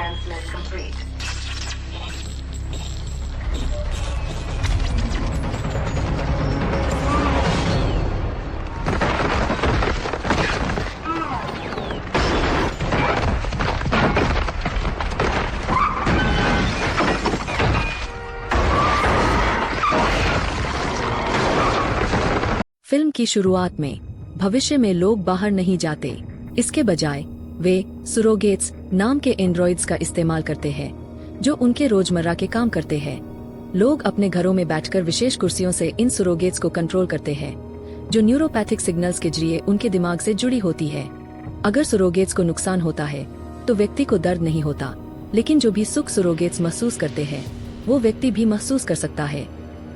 Enhancement complete. Film की शुरुआत में भविष्य में लोग बाहर नहीं जाते, इसके बजाय वे सुरोगेट्स नाम के एंड्रॉइड्स का इस्तेमाल करते हैं जो उनके रोजमर्रा के काम करते हैं। लोग अपने घरों में बैठकर विशेष कुर्सियों से इन सुरोगेट्स को कंट्रोल करते हैं जो न्यूरोपैथिक सिग्नल्स के जरिए उनके दिमाग से जुड़ी होती है। अगर सुरोगेट्स को नुकसान होता है तो व्यक्ति को दर्द नहीं होता, लेकिन जो भी सुख सुरोगेट्स महसूस करते हैं वो व्यक्ति भी महसूस कर सकता है।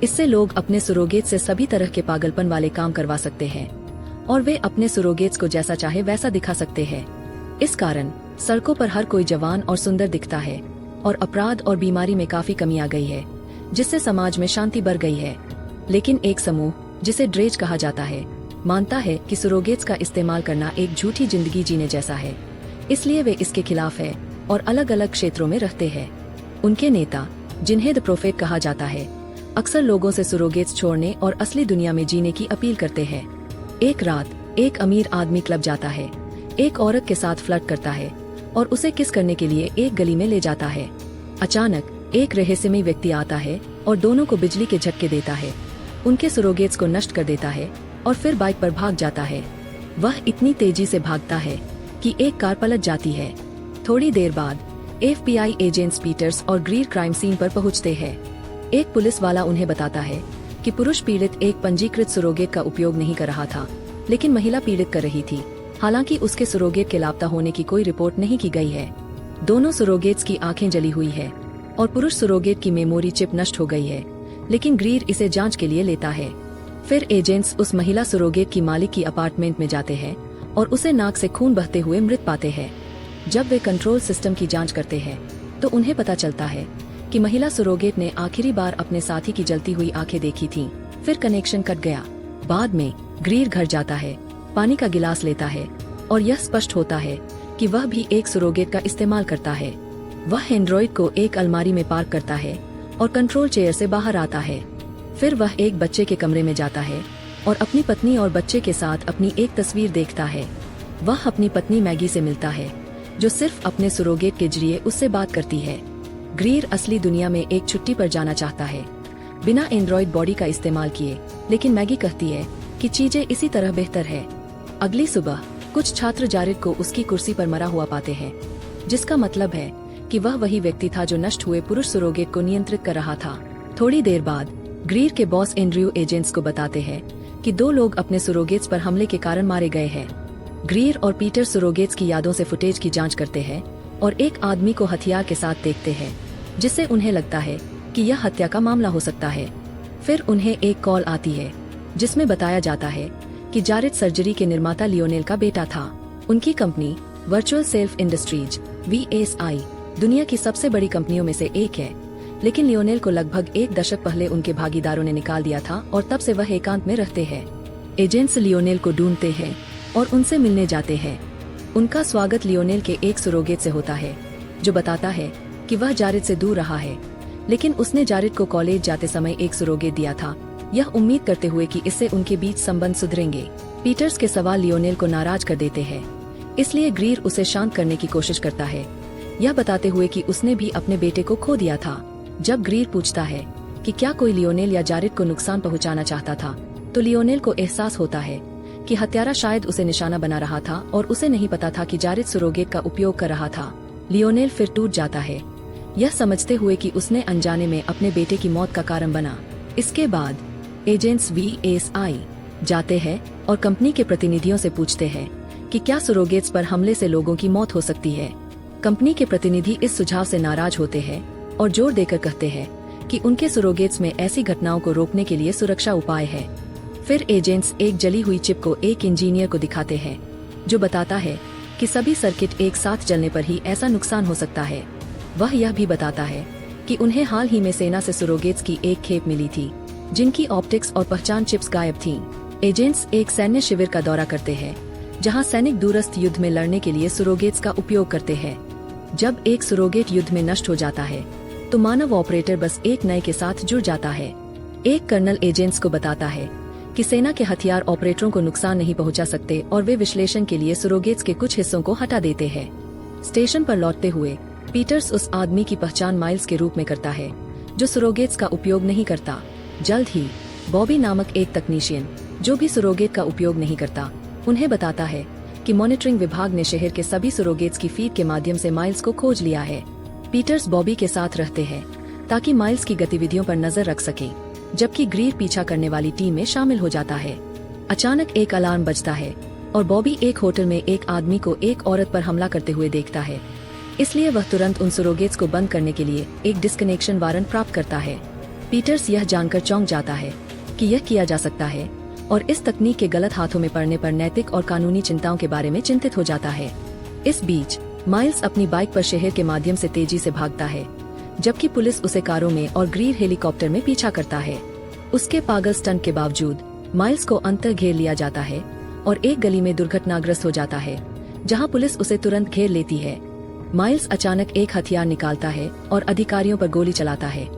इससे लोग अपने सुरोगेट से सभी तरह के पागलपन वाले काम करवा सकते हैं और वे अपने सुरोगेट्स को जैसा चाहे वैसा दिखा सकते हैं। इस कारण सड़कों पर हर कोई जवान और सुंदर दिखता है और अपराध और बीमारी में काफी कमी आ गई है, जिससे समाज में शांति बढ़ गई है। लेकिन एक समूह जिसे ड्रेज कहा जाता है मानता है कि सुरोगेट्स का इस्तेमाल करना एक झूठी जिंदगी जीने जैसा है, इसलिए वे इसके खिलाफ है और अलग अलग क्षेत्रों में रहते हैं। उनके नेता, जिन्हें द प्रोफेट कहा जाता है, अक्सर लोगों से सुरोगेट्स छोड़ने और असली दुनिया में जीने की अपील करते हैं। एक रात एक अमीर आदमी क्लब जाता है, एक औरत के साथ फ्लर्ट करता है और उसे किस करने के लिए एक गली में ले जाता है। अचानक एक रहस्यमयी व्यक्ति आता है और दोनों को बिजली के झटके देता है, उनके सुरोगेट्स को नष्ट कर देता है और फिर बाइक पर भाग जाता है। वह इतनी तेजी से भागता है कि एक कार पलट जाती है। थोड़ी देर बाद FBI एजेंट्स पीटर्स और ग्रीर क्राइम सीन पर पहुंचते हैं। एक पुलिस वाला उन्हें बताता है कि पुरुष पीड़ित एक पंजीकृत सुरोगेट का उपयोग नहीं कर रहा था, लेकिन महिला पीड़ित कर रही थी। हालांकि उसके सुरोगेट के लापता होने की कोई रिपोर्ट नहीं की गई है। दोनों सुरोगेट्स की आंखें जली हुई है और पुरुष सुरोगेट की मेमोरी चिप नष्ट हो गई है, लेकिन ग्रीर इसे जांच के लिए लेता है। फिर एजेंट्स उस महिला सुरोगेट की मालिक की अपार्टमेंट में जाते हैं और उसे नाक से खून बहते हुए मृत पाते हैं। जब वे कंट्रोल सिस्टम की जाँच करते हैं तो उन्हें पता चलता है कि महिला सुरोगेट ने आखिरी बार अपने साथी की जलती हुई आंखें देखी थीं। फिर कनेक्शन कट गया। बाद में ग्रीर घर जाता है, पानी का गिलास लेता है और यह स्पष्ट होता है कि वह भी एक सुरोगेट का इस्तेमाल करता है। वह एंड्रॉइड को एक अलमारी में पार्क करता है और कंट्रोल चेयर से बाहर आता है। फिर वह एक बच्चे के कमरे में जाता है और अपनी पत्नी और बच्चे के साथ अपनी एक तस्वीर देखता है। वह अपनी पत्नी मैगी से मिलता है जो सिर्फ अपने सुरोगेट के जरिए उससे बात करती है। ग्रीर असली दुनिया में एक छुट्टी पर जाना चाहता है बिना एंड्रॉइड बॉडी का इस्तेमाल किए, लेकिन मैगी कहती है कि चीजें इसी तरह बेहतर है। अगली सुबह कुछ छात्र जारिद को उसकी कुर्सी पर मरा हुआ पाते हैं, जिसका मतलब है कि वह वही व्यक्ति था जो नष्ट हुए पुरुष सुरोगेट को नियंत्रित कर रहा था। थोड़ी देर बाद ग्रीर के बॉस एंड्रयू एजेंट्स को बताते हैं कि 2 लोग अपने सुरोगेट्स पर हमले के कारण मारे गए हैं। ग्रीर और पीटर सुरोगेट्स की यादों से फुटेज की जांच करते हैं और एक आदमी को हथियार के साथ देखते हैं, जिससे उन्हें लगता है कि यह हत्या का मामला हो सकता है। फिर उन्हें एक कॉल आती है जिसमें बताया जाता है कि जारिद सर्जरी के निर्माता लियोनेल का बेटा था। उनकी company virtual self industries VSI दुनिया की सबसे बड़ी कंपनियों में से एक है, लेकिन लियोनेल को लगभग 1 दशक पहले उनके भागीदारों ने निकाल दिया था और तब से वह एकांत में रहते हैं। एजेंट्स लियोनेल को ढूंढते हैं और उनसे मिलने जाते हैं। उनका स्वागत लियोनेल के एक सुरोगेट से होता है जो बताता है कि वह जारिद से दूर रहा है, लेकिन उसने जारिद को कॉलेज जाते समय एक सुरोगेट दिया था, यह उम्मीद करते हुए कि इससे उनके बीच संबंध सुधरेंगे। पीटर्स के सवाल लियोनेल को नाराज कर देते हैं, इसलिए ग्रीर उसे शांत करने की कोशिश करता है, यह बताते हुए कि उसने भी अपने बेटे को खो दिया था। जब ग्रीर पूछता है कि क्या कोई लियोनेल या जारिद को नुकसान पहुंचाना चाहता था, तो लियोनेल को एहसास होता है कि हत्यारा शायद उसे निशाना बना रहा था और उसे नहीं पता था कि जारिद सुरोगेट का उपयोग कर रहा था। लियोनेल फिर टूट जाता है, यह समझते हुए कि उसने अनजाने में अपने बेटे की मौत का कारण बना। इसके बाद एजेंट्स VSI जाते हैं और कंपनी के प्रतिनिधियों से पूछते हैं कि क्या सुरोगेट्स पर हमले से लोगों की मौत हो सकती है। कंपनी के प्रतिनिधि इस सुझाव से नाराज होते हैं और जोर देकर कहते हैं कि उनके सुरोगेट्स में ऐसी घटनाओं को रोकने के लिए सुरक्षा उपाय है। फिर एजेंट्स एक जली हुई चिप को एक इंजीनियर को दिखाते हैं जो बताता है कि सभी सर्किट एक साथ जलने पर ही ऐसा नुकसान हो सकता है। वह यह भी बताता है कि उन्हें हाल ही में सेना से सुरोगेट्स की एक खेप मिली थी जिनकी ऑप्टिक्स और पहचान चिप्स गायब थीं। एजेंट्स एक सैन्य शिविर का दौरा करते हैं जहां सैनिक दूरस्थ युद्ध में लड़ने के लिए सुरोगेट्स का उपयोग करते हैं। जब एक सुरोगेट युद्ध में नष्ट हो जाता है तो मानव ऑपरेटर बस एक नए के साथ जुड़ जाता है। एक कर्नल एजेंट्स को बताता है कि सेना के हथियार ऑपरेटरों को नुकसान नहीं पहुंचा सकते और वे विश्लेषण के लिए सुरोगेट्स के कुछ हिस्सों को हटा देते हैं। स्टेशन पर लौटते हुए पीटर्स उस आदमी की पहचान माइल्स के रूप में करता है जो सुरोगेट्स का उपयोग नहीं करता। जल्द ही बॉबी नामक एक तकनीशियन जो भी सुरोगेट का उपयोग नहीं करता उन्हें बताता है कि मॉनिटरिंग विभाग ने शहर के सभी सुरोगेट्स की फीड के माध्यम से माइल्स को खोज लिया है। पीटर्स बॉबी के साथ रहते हैं ताकि माइल्स की गतिविधियों पर नजर रख सके, जबकि ग्रीर पीछा करने वाली टीम में शामिल हो जाता है। अचानक एक अलार्म बजता है और बॉबी एक होटल में एक आदमी को एक औरत पर हमला करते हुए देखता है, इसलिए वह तुरंत उन सुरोगेट्स को बंद करने के लिए एक डिस्कनेक्शन वारंट प्राप्त करता है। पीटर्स यह जानकर चौंक जाता है कि यह किया जा सकता है और इस तकनीक के गलत हाथों में पड़ने पर नैतिक और कानूनी चिंताओं के बारे में चिंतित हो जाता है। इस बीच माइल्स अपनी बाइक पर शहर के माध्यम से तेजी से भागता है, जबकि पुलिस उसे कारों में और ग्रीर हेलीकॉप्टर में पीछा करता है। उसके पागल स्टंट के बावजूद माइल्स को अंतर घेर लिया जाता है और एक गली में दुर्घटनाग्रस्त हो जाता है, जहां पुलिस उसे तुरंत घेर लेती है। माइल्स अचानक एक हथियार निकालता है और अधिकारियों पर गोली चलाता है,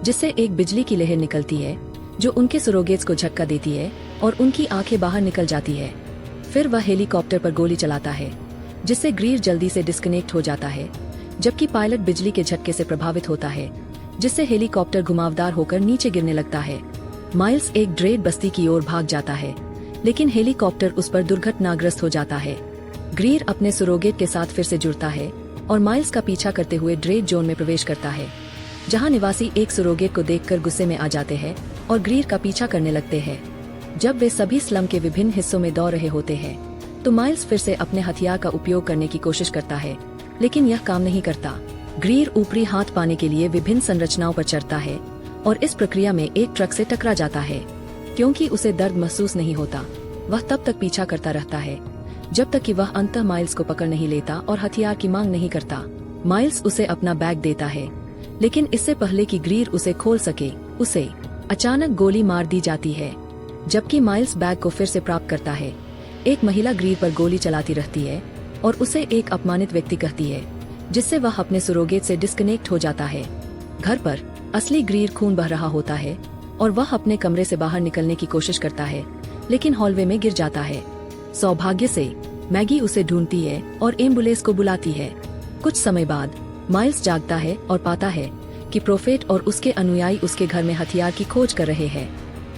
जिससे एक बिजली की लहर निकलती है जो उनके सुरोगेट्स को झटका देती है और उनकी आंखें बाहर निकल जाती है। फिर वह हेलीकॉप्टर पर गोली चलाता है, जिससे ग्रीर जल्दी से डिस्कनेक्ट हो जाता है, जबकि पायलट बिजली के झटके से प्रभावित होता है, जिससे हेलीकॉप्टर घुमावदार होकर नीचे गिरने लगता है। माइल्स एक ड्रेड बस्ती की ओर भाग जाता है, लेकिन हेलीकॉप्टर उस पर दुर्घटनाग्रस्त हो जाता है। ग्रीर अपने सुरोगेट के साथ फिर से जुड़ता है और माइल्स का पीछा करते हुए ड्रेड जोन में प्रवेश करता है, जहां निवासी एक सुरोगेट को देखकर गुस्से में आ जाते हैं और ग्रीर का पीछा करने लगते हैं। जब वे सभी स्लम के विभिन्न हिस्सों में दौड़ रहे होते हैं तो माइल्स फिर से अपने हथियार का उपयोग करने की कोशिश करता है, लेकिन यह काम नहीं करता। ग्रीर ऊपरी हाथ पाने के लिए विभिन्न संरचनाओं पर चढ़ता है और इस प्रक्रिया में एक ट्रक से टकरा जाता है। क्योंकि उसे दर्द महसूस नहीं होता, वह तब तक पीछा करता रहता है जब तक कि वह अंततः माइल्स को पकड़ नहीं लेता और हथियार की मांग नहीं करता। माइल्स उसे अपना बैग देता है, लेकिन इससे पहले कि ग्रीर उसे खोल सके, उसे अचानक गोली मार दी जाती है। जबकि माइल्स बैग को फिर से प्राप्त करता है, एक महिला ग्रीर पर गोली चलाती रहती है और उसे एक अपमानित व्यक्ति कहती है, जिससे वह अपने सुरोगेट से डिस्कनेक्ट हो जाता है। घर पर असली ग्रीर खून बह रहा होता है और वह अपने कमरे से बाहर निकलने की कोशिश करता है, लेकिन हॉलवे में गिर जाता है। सौभाग्य से मैगी उसे ढूंढती है और एम्बुलेंस को बुलाती है। कुछ समय बाद माइल्स जागता है और पाता है कि प्रोफेट और उसके अनुयायी उसके घर में हथियार की खोज कर रहे हैं।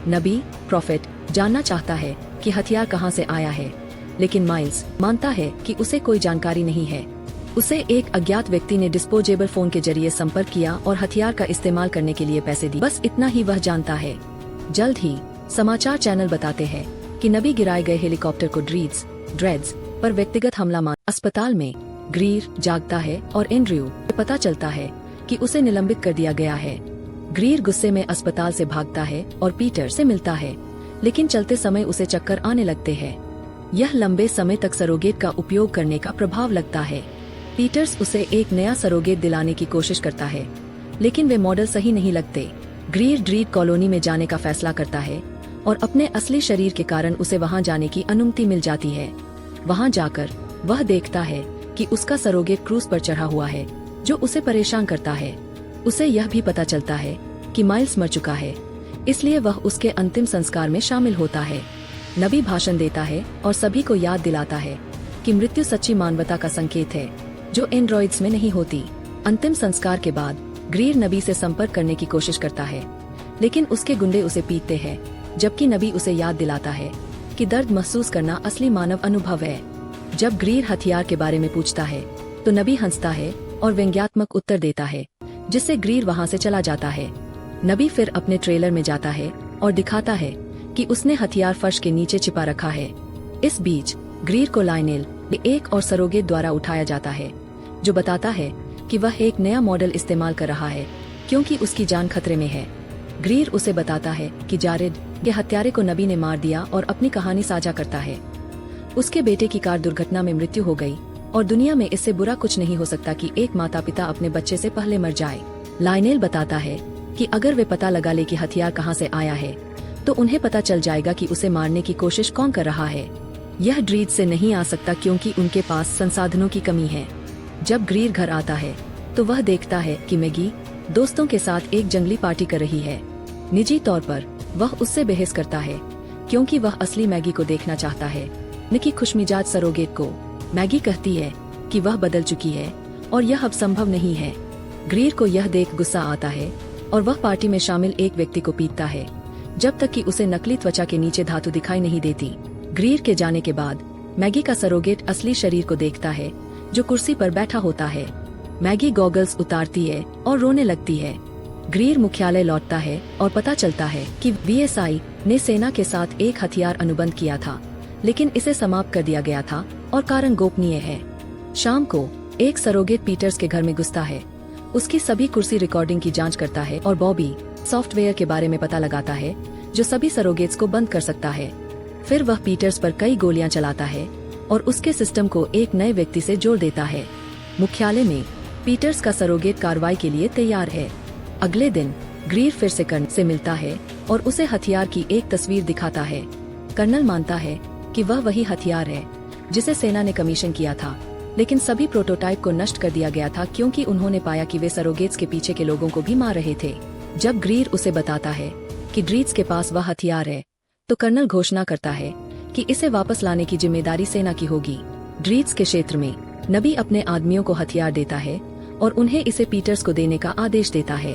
नबी प्रोफेट जानना चाहता है कि हथियार कहां से आया है, लेकिन माइल्स मानता है कि उसे कोई जानकारी नहीं है। उसे एक अज्ञात व्यक्ति ने डिस्पोजेबल फोन के जरिए संपर्क किया और हथियार का इस्तेमाल करने के लिए पैसे दिए, बस इतना ही वह जानता है। जल्द ही समाचार चैनल बताते हैं कि नबी गिराए गए हेलीकॉप्टर को ड्रेड्स पर व्यक्तिगत हमला मान। अस्पताल में ग्रीर जागता है और एंड्रयू को पता चलता है कि उसे निलंबित कर दिया गया है। ग्रीर गुस्से में अस्पताल से भागता है और पीटर से मिलता है, लेकिन चलते समय उसे चक्कर आने लगते हैं। यह लंबे समय तक सरोगेट का उपयोग करने का प्रभाव लगता है। पीटर्स उसे एक नया सरोगेट दिलाने की कोशिश करता है, लेकिन वे मॉडल सही नहीं लगते। ग्रीर ड्रीड कॉलोनी में जाने का फैसला करता है और अपने असली शरीर के कारण उसे वहां जाने की अनुमति मिल जाती है। वहां जाकर वह देखता है कि उसका सरोगेट क्रूज पर चढ़ा हुआ है, जो उसे परेशान करता है। उसे यह भी पता चलता है कि माइल्स मर चुका है, इसलिए वह उसके अंतिम संस्कार में शामिल होता है। नबी भाषण देता है और सभी को याद दिलाता है कि मृत्यु सच्ची मानवता का संकेत है, जो एंड्रॉइड्स में नहीं होती। अंतिम संस्कार के बाद ग्रीर नबी से संपर्क करने की कोशिश करता है, लेकिन उसके गुंडे उसे पीटते हैं, जबकि नबी उसे याद दिलाता है कि दर्द महसूस करना असली मानव अनुभव है। जब ग्रीर हथियार के बारे में पूछता है तो नबी हंसता है और व्यंग्यात्मक उत्तर देता है, जिससे ग्रीर वहां से चला जाता है। नबी फिर अपने ट्रेलर में जाता है और दिखाता है कि उसने हथियार फर्श के नीचे छिपा रखा है। इस बीच ग्रीर को लाइनेल एक और सरोगेट द्वारा उठाया जाता है, जो बताता है कि वह एक नया मॉडल इस्तेमाल कर रहा है क्योंकि उसकी जान खतरे में है। ग्रीर उसे बताता है कि जारेड के हत्यारे को नबी ने मार दिया और अपनी कहानी साझा करता है। उसके बेटे की कार दुर्घटना में मृत्यु हो गई और दुनिया में इससे बुरा कुछ नहीं हो सकता कि एक माता पिता अपने बच्चे से पहले मर जाए। लाइनेल बताता है कि अगर वे पता लगा ले कि हथियार कहां से आया है, तो उन्हें पता चल जाएगा कि उसे मारने की कोशिश कौन कर रहा है। यह ड्रीड से नहीं आ सकता क्योंकि उनके पास संसाधनों की कमी है। जब ग्रीर घर आता है तो वह देखता है कि मैगी दोस्तों के साथ एक जंगली पार्टी कर रही है। निजी तौर पर वह उससे बहस करता है क्योंकि वह असली मैगी को देखना चाहता है, न कि खुशमिजाज सरोगेट को। मैगी कहती है कि वह बदल चुकी है और यह अब संभव नहीं है। ग्रीर को यह देख गुस्सा आता है और वह पार्टी में शामिल एक व्यक्ति को पीटता है जब तक कि उसे नकली त्वचा के नीचे धातु दिखाई नहीं देती। ग्रीर के जाने के बाद मैगी का सरोगेट असली शरीर को देखता है जो कुर्सी पर बैठा होता है। मैगी गॉगल्स उतारती है और रोने लगती है। ग्रीर मुख्यालय लौटता है और पता चलता है कि वीएसआई ने सेना के साथ एक हथियार अनुबंध किया था, लेकिन इसे समाप्त कर दिया गया था और कारण गोपनीय है। शाम को एक सरोगेट पीटर्स के घर में घुसता है, उसकी सभी कुर्सी रिकॉर्डिंग की जांच करता है और बॉबी सॉफ्टवेयर के बारे में पता लगाता है जो सभी सरोगेट्स को बंद कर सकता है। फिर वह पीटर्स पर कई गोलियां चलाता है और उसके सिस्टम को एक नए व्यक्ति से जोड़ देता है। मुख्यालय में पीटर्स का सरोगेट कार्रवाई के लिए तैयार है। अगले दिन ग्रीर फिर से कर्नल से मिलता है और उसे हथियार की एक तस्वीर दिखाता है। कर्नल मानता है कि वह वही हथियार है जिसे सेना ने कमीशन किया था, लेकिन सभी प्रोटोटाइप को नष्ट कर दिया गया था क्योंकि उन्होंने पाया कि वे सरोगेट्स के पीछे के लोगों को भी मार रहे थे। जब ग्रीर उसे बताता है कि ड्रीट्स के पास वह हथियार है, तो कर्नल घोषणा करता है कि इसे वापस लाने की जिम्मेदारी सेना की होगी। ड्रीट्स के क्षेत्र में नबी अपने आदमियों को हथियार देता है और उन्हें इसे पीटर्स को देने का आदेश देता है।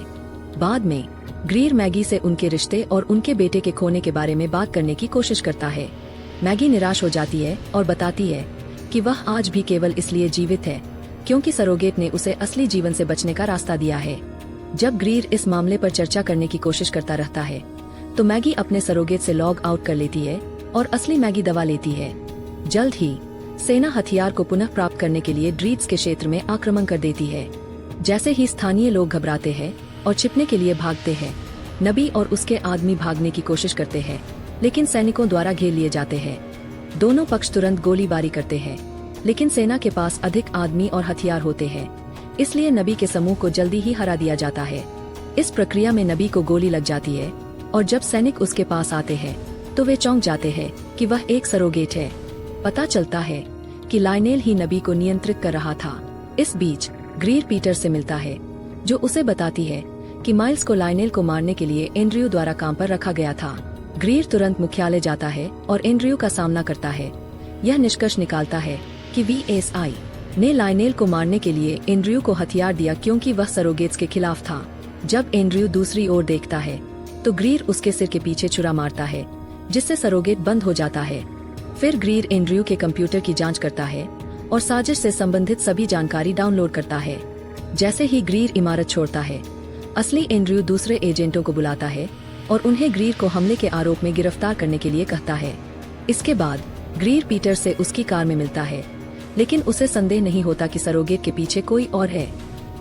बाद में ग्रीर मैगी से उनके रिश्ते और उनके बेटे के खोने के बारे में बात करने की कोशिश करता है। मैगी निराश हो जाती है और बताती है कि वह आज भी केवल इसलिए जीवित है क्योंकि सरोगेट ने उसे असली जीवन से बचने का रास्ता दिया है। जब ग्रीर इस मामले पर चर्चा करने की कोशिश करता रहता है तो मैगी अपने सरोगेट से लॉग आउट कर लेती है और असली मैगी दवा लेती है। जल्द ही सेना हथियार को पुनः प्राप्त करने के लिए ड्रीट्स के क्षेत्र में आक्रमण कर देती है। जैसे ही स्थानीय लोग घबराते हैं और छिपने के लिए भागते हैं, नबी और उसके आदमी भागने की कोशिश करते हैं, लेकिन सैनिकों द्वारा घेर लिए जाते हैं। दोनों पक्ष तुरंत गोलीबारी करते हैं, लेकिन सेना के पास अधिक आदमी और हथियार होते हैं, इसलिए नबी के समूह को जल्दी ही हरा दिया जाता है। इस प्रक्रिया में नबी को गोली लग जाती है और जब सैनिक उसके पास आते हैं तो वे चौंक जाते हैं कि वह एक सरोगेट है। पता चलता है कि लायनेल ही नबी को नियंत्रित कर रहा था। इस बीच ग्रीर पीटर से मिलता है जो उसे बताती है कि माइल्स को लायनेल को मारने के लिए एंड्रयू द्वारा काम पर रखा गया था। ग्रीर तुरंत मुख्यालय जाता है और एंड्रयू का सामना करता है। यह निष्कर्ष निकालता है कि वीएसआई ने लायनेल को मारने के लिए एंड्रयू को हथियार दिया क्योंकि वह सरोगेट्स के खिलाफ था। जब एंड्रयू दूसरी ओर देखता है तो ग्रीर उसके सिर के पीछे छुरा मारता है, जिससे सरोगेट बंद हो जाता है। फिर ग्रीर एंड्रयू के कंप्यूटर की जांच करता है और साजिश से संबंधित सभी जानकारी डाउनलोड करता है। जैसे ही ग्रीर इमारत छोड़ता है, असली एंड्रयू दूसरे एजेंटों को बुलाता है और उन्हें ग्रीर को हमले के आरोप में गिरफ्तार करने के लिए कहता है। इसके बाद ग्रीर पीटर से उसकी कार में मिलता है, लेकिन उसे संदेह नहीं होता कि सरोगेट के पीछे कोई और है।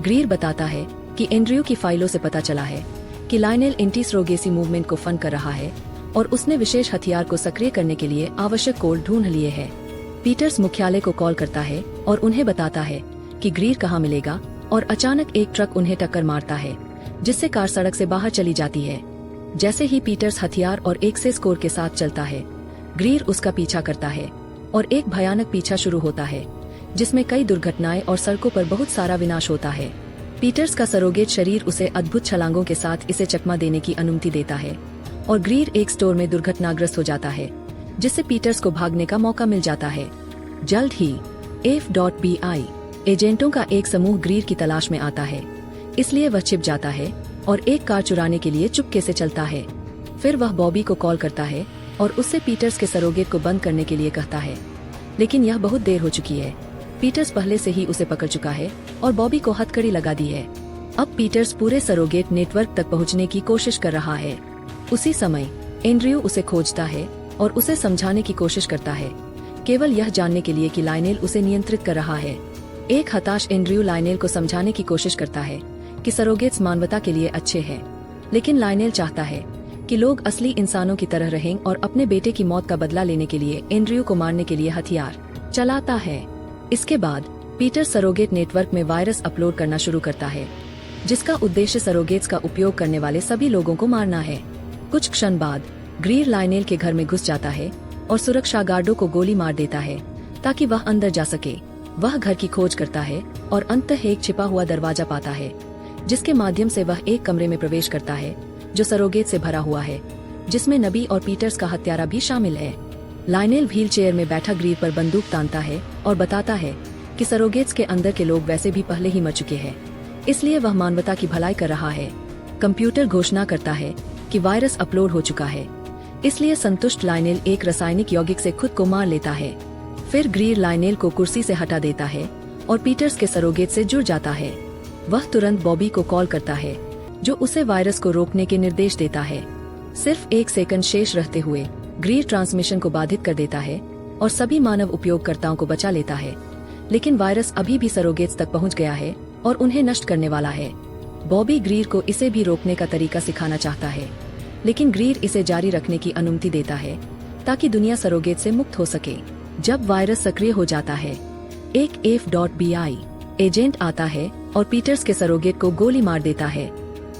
ग्रीर बताता है कि एंड्रयू की फाइलों से पता चला है कि लायनेल एंटी सरोगेसी मूवमेंट को फंड कर रहा है और उसने विशेष हथियार को सक्रिय करने के लिए आवश्यक कोड ढूंढ लिए हैं। पीटर्स मुख्यालय को कॉल करता है और उन्हें बताता है कि ग्रीर कहाँ मिलेगा, और अचानक एक ट्रक उन्हें टक्कर मारता है, जिससे कार सड़क से बाहर चली जाती है। जैसे ही पीटर्स हथियार और एक से स्कोर के साथ चलता है, ग्रीर उसका पीछा करता है और एक भयानक पीछा शुरू होता है जिसमें कई दुर्घटनाएं और सड़कों पर बहुत सारा विनाश होता है। पीटर्स का सरोगेट शरीर उसे अद्भुत छलांगों के साथ इसे चकमा देने की अनुमति देता है और ग्रीर एक स्टोर में दुर्घटनाग्रस्त हो जाता है, जिससे पीटर्स को भागने का मौका मिल जाता है। जल्द ही F.BI एजेंटों का एक समूह ग्रीर की तलाश में आता है, इसलिए वह छिप जाता है और एक कार चुराने के लिए चुपके से चलता है। फिर वह बॉबी को कॉल करता है और उससे पीटर्स के सरोगेट को बंद करने के लिए कहता है, लेकिन यह बहुत देर हो चुकी है। पीटर्स पहले से ही उसे पकड़ चुका है और बॉबी को हथकड़ी लगा दी है। अब पीटर्स पूरे सरोगेट नेटवर्क तक पहुंचने की कोशिश कर रहा है। उसी समय एंड्रयू उसे खोजता है और उसे समझाने की कोशिश करता है, केवल यह जानने के लिए कि लायनेल उसे नियंत्रित कर रहा है। एक हताश एंड्रयू लायनेल को समझाने की कोशिश करता है कि सरोगेट्स मानवता के लिए अच्छे हैं, लेकिन लायनेल चाहता है कि लोग असली इंसानों की तरह रहें और अपने बेटे की मौत का बदला लेने के लिए एंड्रयू को मारने के लिए हथियार चलाता है। इसके बाद पीटर सरोगेट नेटवर्क में वायरस अपलोड करना शुरू करता है, जिसका उद्देश्य सरोगेट्स का उपयोग करने वाले सभी लोगों को मारना है। कुछ क्षण बाद ग्रीर लायनेल के घर में घुस जाता है और सुरक्षा गार्डों को गोली मार देता है ताकि वह अंदर जा सके। वह घर की खोज करता है और अंततः एक छिपा हुआ दरवाजा पाता है, जिसके माध्यम से वह एक कमरे में प्रवेश करता है जो सरोगेट से भरा हुआ है, जिसमें नबी और पीटर्स का हत्यारा भी शामिल है। लायनेल व्हील चेयर में बैठा ग्रीर पर बंदूक तानता है और बताता है कि सरोगेट्स के अंदर के लोग वैसे भी पहले ही मर चुके हैं, इसलिए वह मानवता की भलाई कर रहा है। कंप्यूटर घोषणा करता है कि वायरस अपलोड हो चुका है, इसलिए संतुष्ट लायनेल एक रासायनिक यौगिक से खुद को मार लेता है। फिर ग्रीर लायनेल को कुर्सी से हटा देता है और पीटर्स के सरोगेट से जुड़ जाता है। वह तुरंत बॉबी को कॉल करता है, जो उसे वायरस को रोकने के निर्देश देता है। सिर्फ 1 सेकंड शेष रहते हुए ग्रीर ट्रांसमिशन को बाधित कर देता है और सभी मानव उपयोगकर्ताओं को बचा लेता है, लेकिन वायरस अभी भी सरोगेट्स तक पहुंच गया है और उन्हें नष्ट करने वाला है। बॉबी ग्रीर को इसे भी रोकने का तरीका सिखाना चाहता है, लेकिन ग्रीर इसे जारी रखने की अनुमति देता है ताकि दुनिया सरोगेट से मुक्त हो सके। जब वायरस सक्रिय हो जाता है, एक FBI एजेंट आता है और पीटर्स के सरोगेट को गोली मार देता है।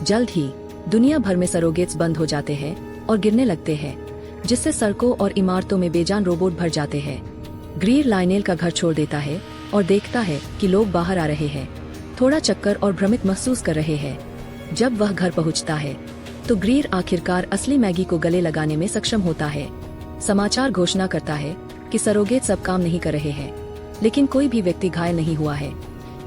जल्द ही दुनिया भर में सरोगेट्स बंद हो जाते हैं और गिरने लगते हैं, जिससे सड़कों और इमारतों में बेजान रोबोट भर जाते हैं। ग्रीर लायनेल का घर छोड़ देता है और देखता है कि लोग बाहर आ रहे हैं, थोड़ा चक्कर और भ्रमित महसूस कर रहे हैं। जब वह घर पहुंचता है तो ग्रीर आखिरकार असली मैगी को गले लगाने में सक्षम होता है। समाचार घोषणा करता है कि सरोगेट सब काम नहीं कर रहे हैं, लेकिन कोई भी व्यक्ति घायल नहीं हुआ है,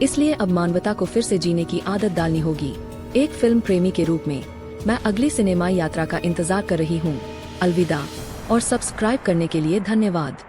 इसलिए अब मानवता को फिर से जीने की आदत डालनी होगी। एक फिल्म प्रेमी के रूप में मैं अगली सिनेमाई यात्रा का इंतजार कर रही हूँ। अलविदा और सब्सक्राइब करने के लिए धन्यवाद।